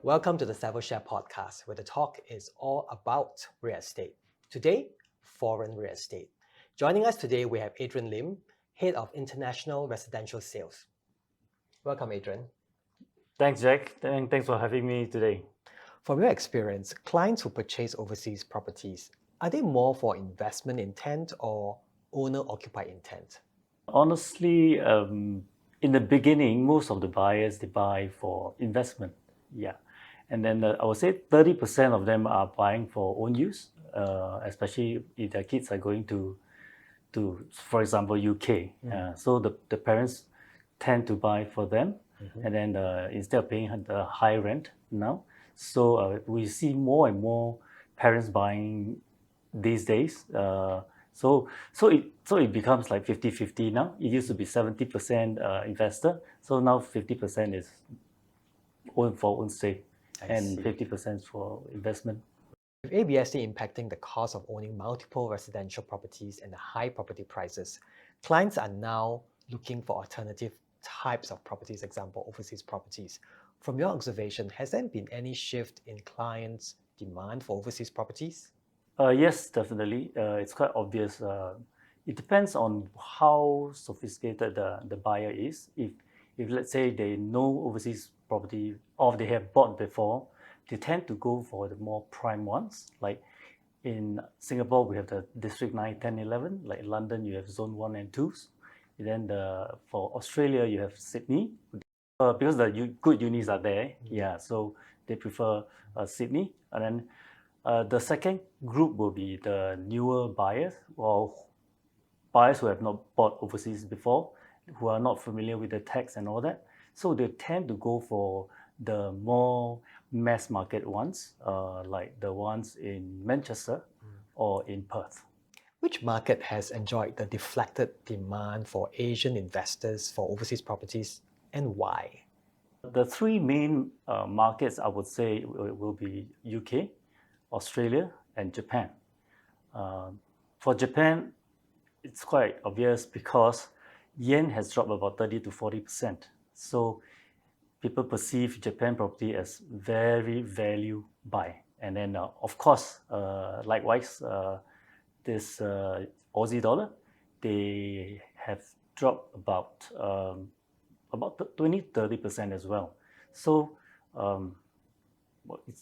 Welcome to the Savills Shares podcast, where the talk is all about real estate. Today, foreign real estate. Joining us today, we have Adrian Lim, Head of International Residential Sales. Welcome, Adrian. Thanks, Jack. Thanks for having me today. From your experience, clients who purchase overseas properties, are they more for investment intent or owner-occupied intent? Honestly, in the beginning, most of the buyers, they buy for investment. Yeah. And then I would say 30% of them are buying for own use, especially if their kids are going to for example, UK. So the parents tend to buy for them, and then instead of paying the high rent now. So we see more and more parents buying these days. So it becomes like 50-50 now. It used to be 70% investor, so now 50% is own for own sake, and 50% for investment. With ABSD impacting the cost of owning multiple residential properties and the high property prices, clients are now looking for alternative types of properties, example, overseas properties. From your observation, has there been any shift in clients' demand for overseas properties? Yes, definitely. It's quite obvious. It depends on how sophisticated the buyer is. If let's say they know overseas property or they have bought before, they tend to go for the more prime ones. Like in Singapore, we have the District 9, 10, 11. Like in London, you have Zone 1 and 2s. And then for Australia, you have Sydney. Because the good unis are there, so they prefer Sydney. And then the second group will be the newer buyers, or buyers who have not bought overseas before, who are not familiar with the tax and all that. So they tend to go for the more mass market ones, like the ones in Manchester or in Perth. Which market has enjoyed the deflected demand for Asian investors for overseas properties, and why? The three main markets, I would say, will be UK, Australia, and Japan. For Japan, it's quite obvious because yen has dropped about 30 to 40%. So people perceive Japan property as very value buy. And then, of course, likewise, this Aussie dollar, they have dropped about 20-30% as well. So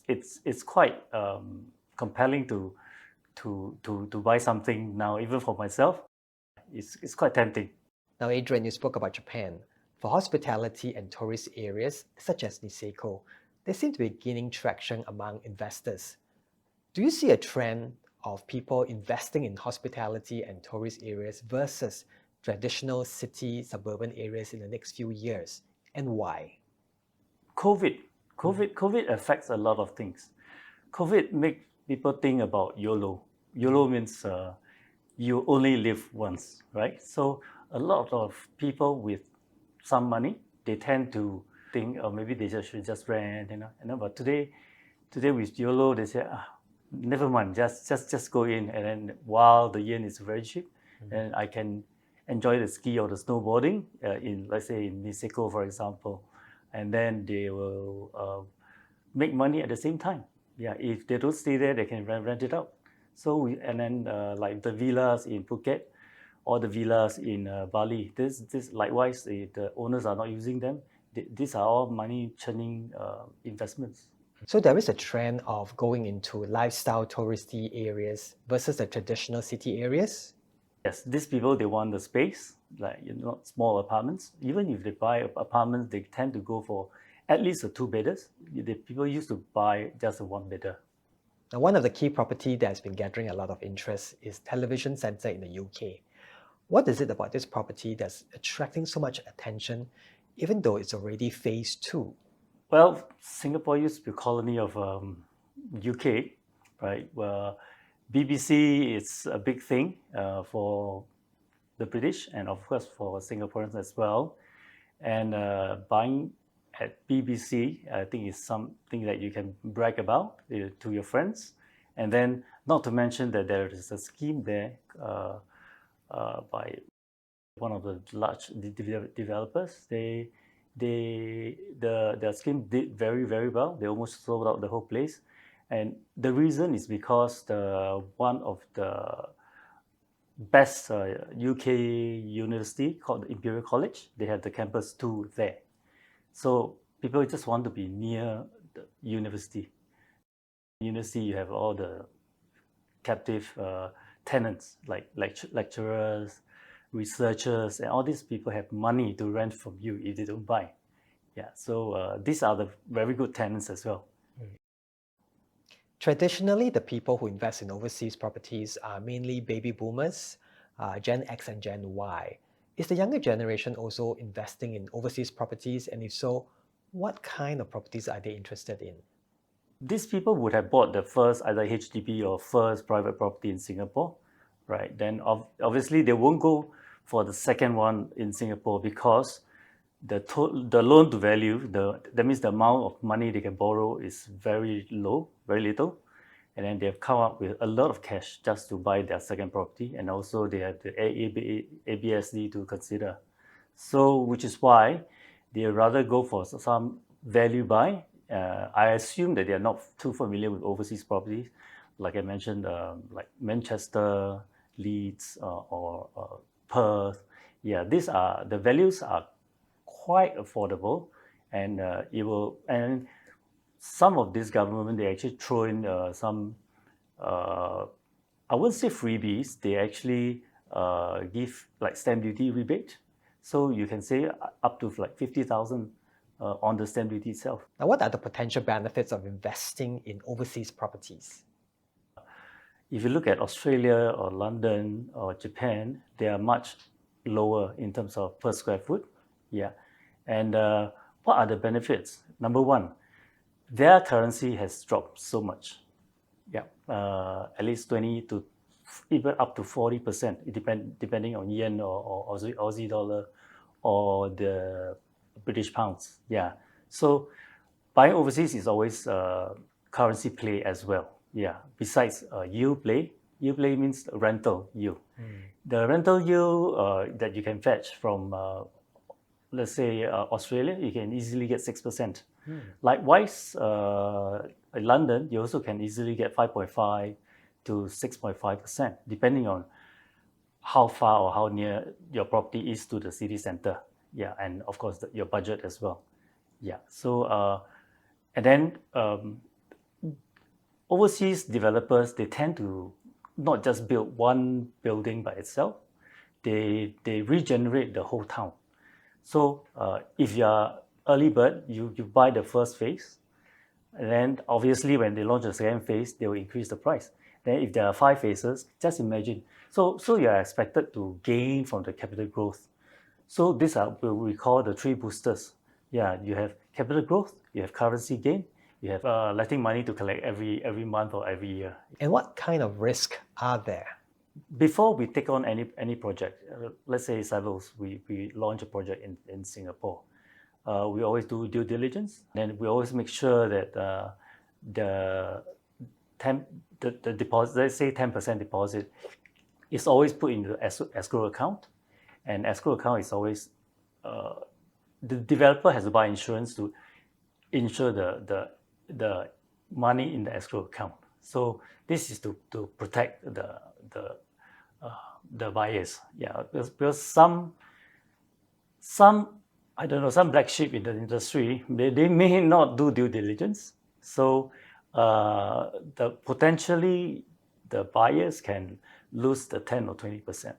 it's quite compelling to buy something now, even for myself. It's quite tempting. Now, Adrian, you spoke about Japan. For hospitality and tourist areas such as Niseko, they seem to be gaining traction among investors. Do you see a trend of people investing in hospitality and tourist areas versus traditional city suburban areas in the next few years, and why? COVID affects a lot of things. COVID makes people think about YOLO. YOLO means you only live once, right? So a lot of people with some money, they tend to think, oh, maybe they should just rent, But today with YOLO, they say, never mind, just go in, and then while the yen is very cheap, and I can enjoy the ski or the snowboarding in, let's say, in Niseko, for example, and then they will make money at the same time. Yeah, if they don't stay there, they can rent it out. So like the villas in Phuket or the villas in Bali, this likewise, the owners are not using them. These are all money churning investments. So there is a trend of going into lifestyle touristy areas versus the traditional city areas? Yes, these people, they want the space, like small apartments. Even if they buy apartments, they tend to go for at least a 2-bedders. The people used to buy just a 1-bedder. Now, one of the key property that has been gathering a lot of interest is Television Centre in the UK. What is it about this property that's attracting so much attention, even though it's already phase 2? Well, Singapore used to be a colony of UK, right? Well, BBC is a big thing for the British and of course for Singaporeans as well. And buying at BBC, I think is something that you can brag about to your friends. And then not to mention that there is a scheme there by one of the large developers. They the scheme did very, very well. They almost sold out the whole place. And the reason is because one of the best UK university called the Imperial College, they have the campus 2 there. So people just want to be near the university. University, you have all the captive tenants like lecturers, researchers, and all these people have money to rent from you if they don't buy. Yeah, so these are the very good tenants as well. Traditionally, the people who invest in overseas properties are mainly baby boomers, Gen X and Gen Y. Is the younger generation also investing in overseas properties? And if so, what kind of properties are they interested in? These people would have bought the first either HDB or first private property in Singapore, right? Then obviously they won't go for the second one in Singapore because the loan to value, that means the amount of money they can borrow is very low, very little. And then they've come up with a lot of cash just to buy their second property. And also they have the ABSD to consider. So, which is why they rather go for some value buy. I assume that they are not too familiar with overseas properties. Like I mentioned, like Manchester, Leeds, or Perth. Yeah, the values are quite affordable, and some of this government, they actually throw in some, I wouldn't say freebies, they actually give like stamp duty rebate. So you can save up to like 50,000 on the stamp duty itself. Now, what are the potential benefits of investing in overseas properties? If you look at Australia or London or Japan, they are much lower in terms of per square foot. Yeah. And what are the benefits? Number one, their currency has dropped so much. Yeah, at least 20 to even up to 40%, depending on yen or Aussie dollar or the British pounds. Yeah, so buying overseas is always currency play as well. Yeah, besides yield play means rental yield. The rental yield that you can fetch from let's say Australia, you can easily get 6%. Likewise, in London, you also can easily get 5.5 to 6.5%, depending on how far or how near your property is to the city center. Yeah, and of course your budget as well. Yeah, so and then overseas developers, they tend to not just build one building by itself, they regenerate the whole town. So if you're early bird, you buy the first phase, and then obviously when they launch the second phase, they will increase the price. Then if there are 5 phases, just imagine. So you're expected to gain from the capital growth. So these are what we call the 3 boosters. Yeah, you have capital growth, you have currency gain, you have letting money to collect every month or every year. And what kind of risk are there? Before we take on any project, let's say Savills, we launch a project in Singapore. We always do due diligence. Then we always make sure that the deposit, let's say 10% deposit, is always put in the escrow account. And escrow account is always, the developer has to buy insurance to insure the money in the escrow account. So this is to protect the buyers. Yeah, because some I don't know, some black sheep in the industry, they may not do due diligence. So potentially the buyers can lose the 10 or 20%.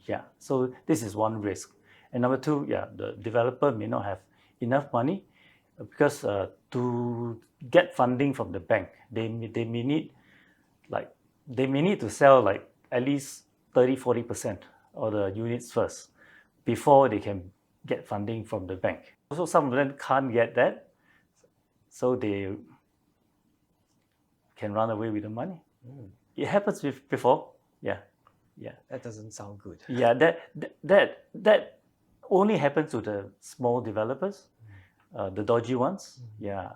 Yeah, so this is one risk. And number two, yeah, the developer may not have enough money because to get funding from the bank, they may need to sell like at least 30-40% of the units first before they can get funding from the bank. Also, some of them can't get that, so they can run away with the money. It happens before. Yeah. That doesn't sound good. Yeah, that only happens to the small developers, the dodgy ones. Yeah,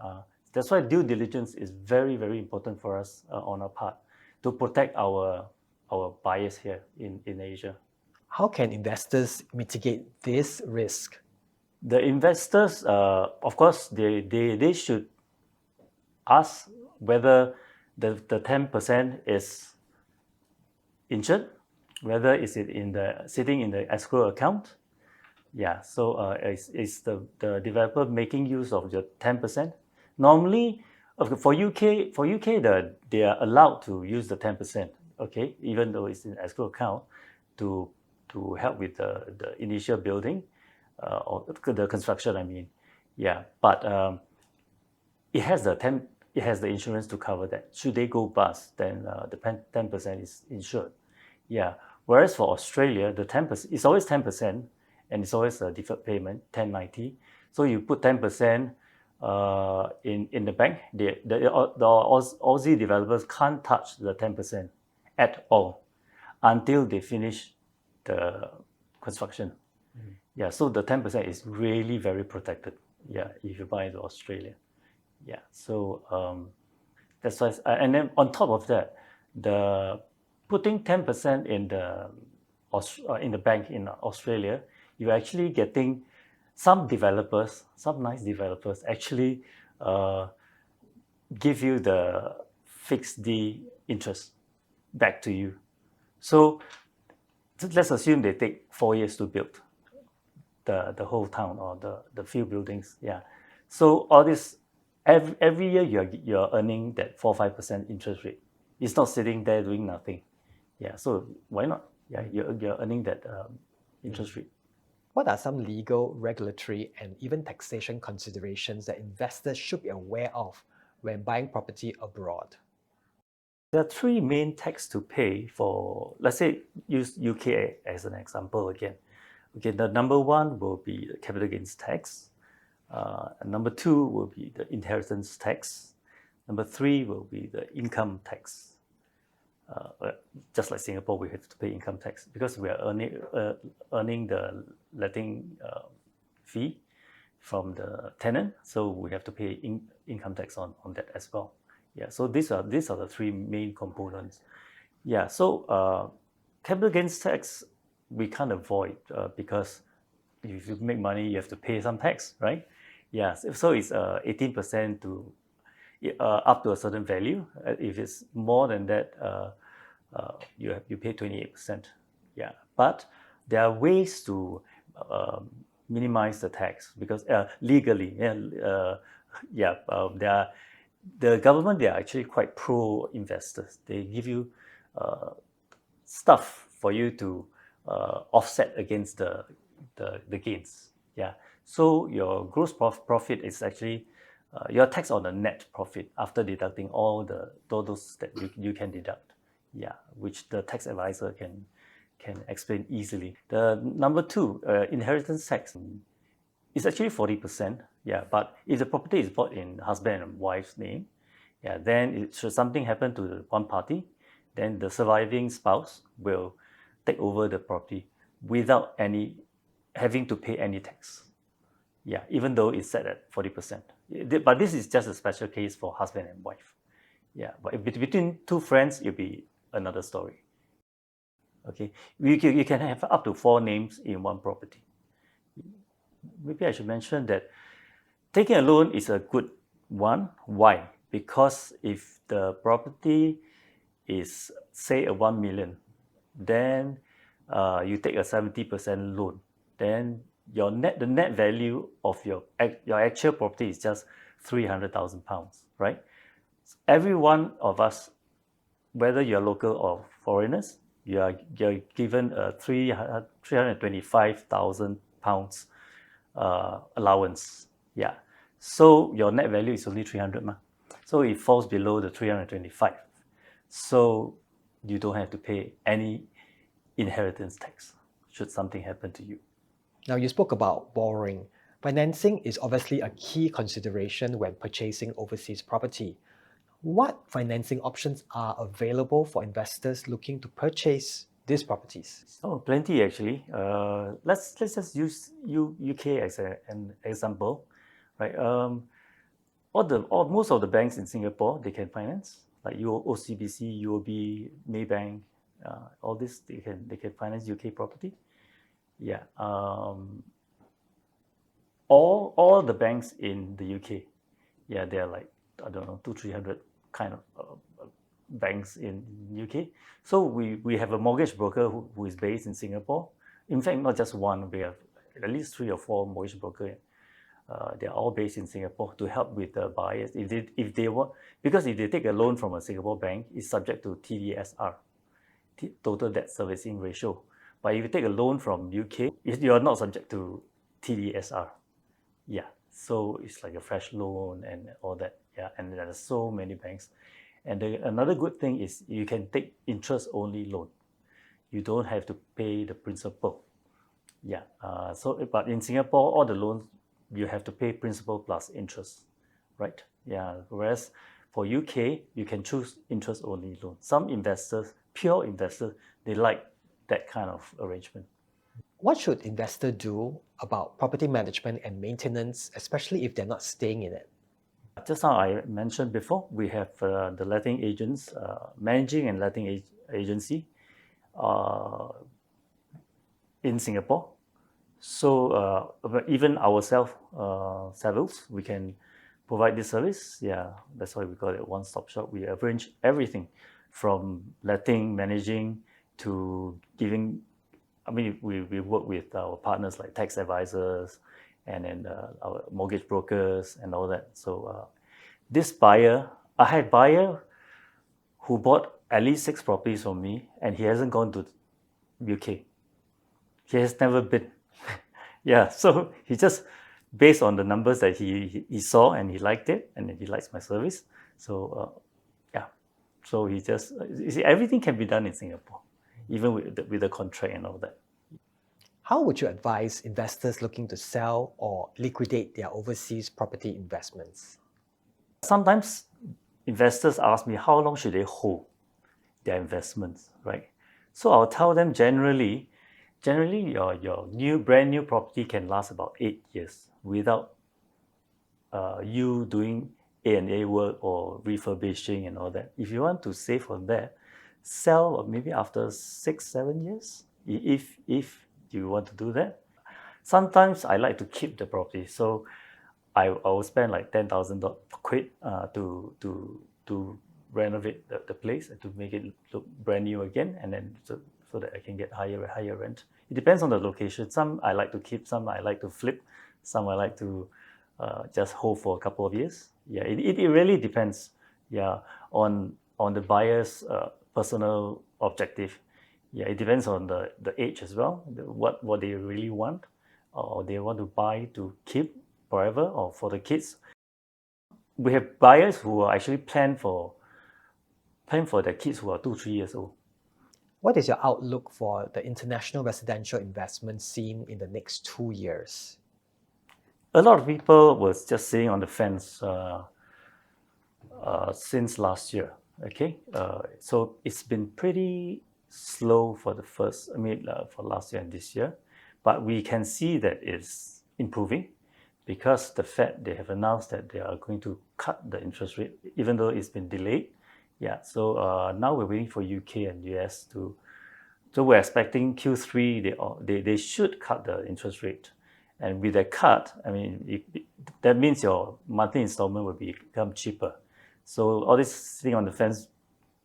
that's why due diligence is very, very important for us on our part to protect our buyers here in Asia. How can investors mitigate this risk? The investors, of course, they should ask whether the 10% is insured, whether is it in the sitting in the escrow account. Yeah, so is the developer making use of the 10%? Normally, okay, for UK, they are allowed to use the 10%. Okay, even though it's in escrow account, to help with the initial building, or the construction. I mean, yeah, but it has the insurance to cover that. Should they go bust, then the 10% is insured. Yeah. Whereas for Australia, the 10% is always 10%, and it's always a deferred payment, 1090. So you put 10% in the bank. The Aussie developers can't touch the 10% at all until they finish the construction. Yeah. So the 10% is really very protected. Yeah, if you buy into Australia. Yeah. So that's why, and then on top of that, the putting 10% in the bank in Australia, you're actually getting some developers, some nice developers actually give you the fixed D interest back to you. So let's assume they take 4 years to build the whole town or the few buildings. Yeah. So all this, every year you're earning that 4-5% interest rate. It's not sitting there doing nothing. Yeah. So why not? Yeah, you're earning that interest rate. What are some legal, regulatory, and even taxation considerations that investors should be aware of when buying property abroad? There are three main tax to pay for, let's say, use UK as an example again. Okay, the number one will be the capital gains tax. Number two will be the inheritance tax. Number three will be the income tax. Just like Singapore, we have to pay income tax because we are earning the letting fee from the tenant, so we have to pay income tax on that as well. Yeah, so these are the three main components. Yeah, so capital gains tax we can't avoid because if you make money, you have to pay some tax, right? Yeah, so it's 18% to up to a certain value. If it's more than that, you pay 28%. Yeah, but there are ways to minimize the tax because legally, the government, they are actually quite pro investors. They give you stuff for you to offset against the gains. Yeah, so your gross profit is actually your tax on the net profit after deducting all those that you can deduct. Yeah, which the tax advisor can explain easily. The number two, inheritance tax, is actually 40%. Yeah, but if the property is bought in husband and wife's name, yeah, then should something happen to one party, then the surviving spouse will take over the property without having to pay any tax. Yeah, even though it's set at 40%. But this is just a special case for husband and wife. Yeah, but between two friends, it'll be another story. Okay, you can have up to 4 names in one property. Maybe I should mention that taking a loan is a good one. Why? Because if the property is, say, a 1 million, then you take a 70% loan, then the net value of your actual property is just £300,000, right? Every one of us, whether you're local or foreigners, you're given a £325,000 allowance. Yeah, so your net value is only 300 ma. So it falls below the 325. So you don't have to pay any inheritance tax should something happen to you. Now, you spoke about borrowing. Financing is obviously a key consideration when purchasing overseas property. What financing options are available for investors looking to purchase these properties? Oh, plenty actually. Let's just use UK as an example, right? Most of the banks in Singapore, they can finance, like OCBC, UOB, Maybank, all this they can finance UK property. Yeah. all the banks in the UK, yeah, they're like, I don't know, 200-300 kind of banks in UK. So we have a mortgage broker who is based in Singapore. In fact, not just one, we have at least 3 or 4 mortgage brokers. They're all based in Singapore to help with the buyers. If they want, because if they take a loan from a Singapore bank, it's subject to TDSR, total debt servicing ratio. But if you take a loan from UK, you are not subject to TDSR. Yeah, so it's like a fresh loan and all that. Yeah, and there are so many banks. And another good thing is you can take interest-only loan. You don't have to pay the principal. Yeah. But in Singapore, all the loans you have to pay principal plus interest, right? Yeah. Whereas for UK, you can choose interest-only loan. Some investors, pure investors, they like that kind of arrangement. What should investors do about property management and maintenance, especially if they're not staying in it? Just now I mentioned before, we have the letting agents, managing and letting agency in Singapore. So even ourselves, Savills, we can provide this service. Yeah, that's why we call it one-stop shop. We arrange everything from letting, managing, to giving. I mean, we work with our partners like tax advisors and then our mortgage brokers and all that. So this buyer, I had buyer who bought at least 6 properties from me, and he hasn't gone to UK. He has never been. Yeah, so he just based on the numbers that he saw and he liked it, and then he likes my service. So yeah, so he just, you see, everything can be done in Singapore, even with the contract and all that. How would you advise investors looking to sell or liquidate their overseas property investments? Sometimes investors ask me how long should they hold their investments, right? So I'll tell them generally your brand new property can last about 8 years without you doing A&A work or refurbishing and all that. If you want to save on that, sell maybe after 6-7 years, if you want to do that. Sometimes I like to keep the property, so I will spend like 10,000 quid to renovate the place and to make it look brand new again, and then so that I can get higher rent. It depends on the location. Some I like to keep, some I like to flip, some I like to just hold for a couple of years. Yeah, it really depends. Yeah, on the buyer's personal objective. Yeah, it depends on the age as well, what they really want, or they want to buy to keep forever or for the kids. We have buyers who are actually plan for their kids who are 2-3 years old. What is your outlook for the international residential investment scene in the next 2 years? A lot of people was just sitting on the fence since last year. Okay, so it's been pretty slow for for last year and this year, but we can see that it's improving because the Fed, they have announced that they are going to cut the interest rate, even though it's been delayed. Yeah, so now we're waiting for UK and US to. So we're expecting Q3 they should cut the interest rate, and with that cut, I mean that means your monthly installment will become cheaper. So all this sitting on the fence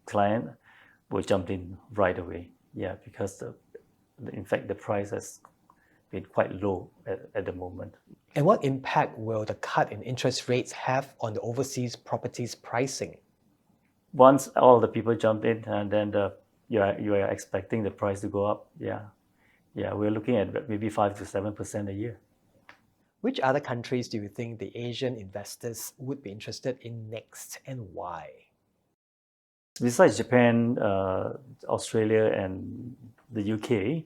client will jump in right away. Yeah, because in fact the price has been quite low at the moment. And what impact will the cut in interest rates have on the overseas properties pricing? Once all the people jump in, and then you are expecting the price to go up. Yeah, we're looking at maybe 5 to 7% a year. Which other countries do you think the Asian investors would be interested in next, and why? Besides Japan, Australia, and the UK,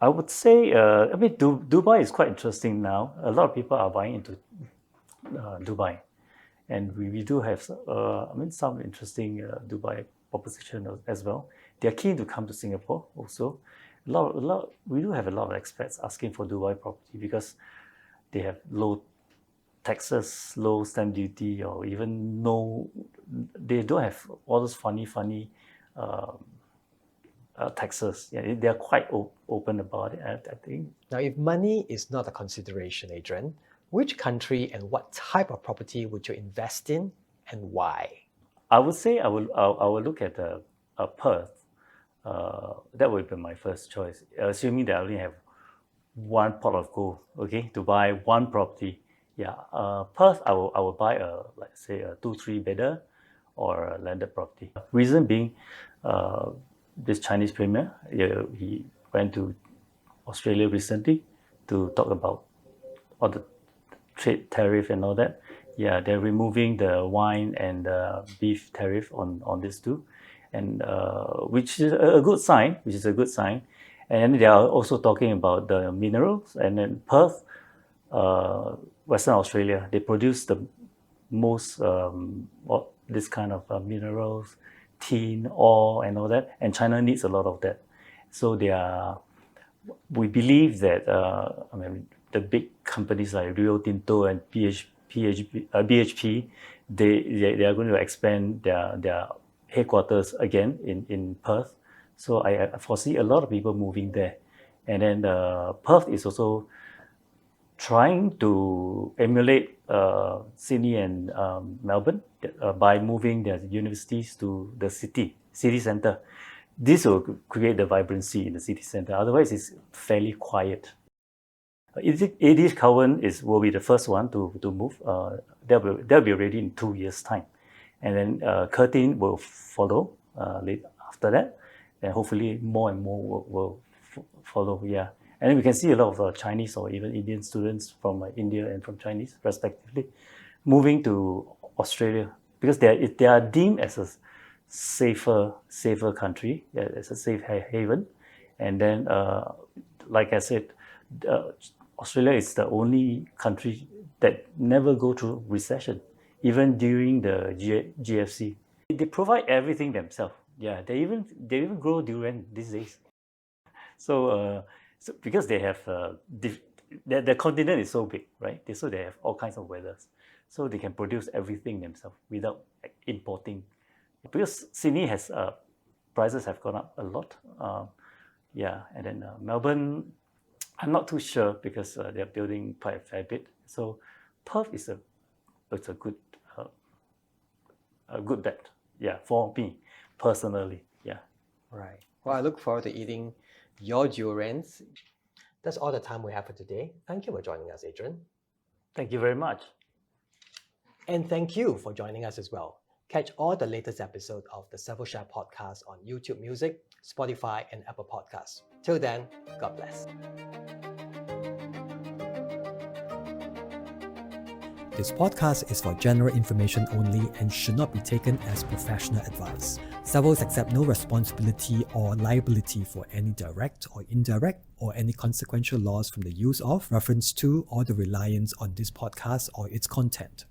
I would say, Dubai is quite interesting now. A lot of people are buying into Dubai. And we do have some interesting Dubai proposition as well. They are keen to come to Singapore also. We do have a lot of expats asking for Dubai property because they have low taxes, low stamp duty, or even they don't have all those funny taxes. Yeah, they are quite open about it, I think. Now, if money is not a consideration, Adrian, which country and what type of property would you invest in and why? I would say I will look at Perth. That would be my first choice, assuming that I only have one pot of gold, okay, to buy one property. Yeah, Perth, I will buy let's say a 2-3 bedder or a landed property. Reason being, this Chinese premier, he went to Australia recently to talk about all the trade tariff and all that. Yeah, they're removing the wine and beef tariff on this too, and which is a good sign. And they are also talking about the minerals. And then Perth, Western Australia, they produce the most this kind of minerals, tin, ore, and all that. And China needs a lot of that. So we believe that the big companies like Rio Tinto and BHP, they are going to expand their headquarters again in Perth. So I foresee a lot of people moving there. And then Perth is also trying to emulate Sydney and Melbourne by moving their universities to the city centre. This will create the vibrancy in the city centre. Otherwise, it's fairly quiet. Edith Cowan will be the first one to move. They'll be ready in 2 years' time. And then Curtin will follow after that. And hopefully more and more will follow, yeah. And then we can see a lot of Chinese or even Indian students from India and from Chinese, respectively, moving to Australia because they are deemed as a safer country, as a safe haven. And then, like I said, Australia is the only country that never go through recession, even during the GFC. They provide everything themselves. Yeah, they even grow durian these days. So because they have the continent is so big, right? So they have all kinds of weathers, so they can produce everything themselves without importing. Because Sydney has prices have gone up a lot. Yeah, and then Melbourne, I'm not too sure because they're building quite a fair bit. So Perth is a good bet. Yeah, for me personally. Yeah. Right. Well, I look forward to eating your durians. That's all the time we have for today. Thank you for joining us, Adrian. Thank you very much. And thank you for joining us as well. Catch all the latest episodes of the Savills Shares podcast on YouTube Music, Spotify, and Apple Podcasts. Till then, God bless. This podcast is for general information only and should not be taken as professional advice. Savills accept no responsibility or liability for any direct or indirect or any consequential loss from the use of, reference to, or the reliance on this podcast or its content.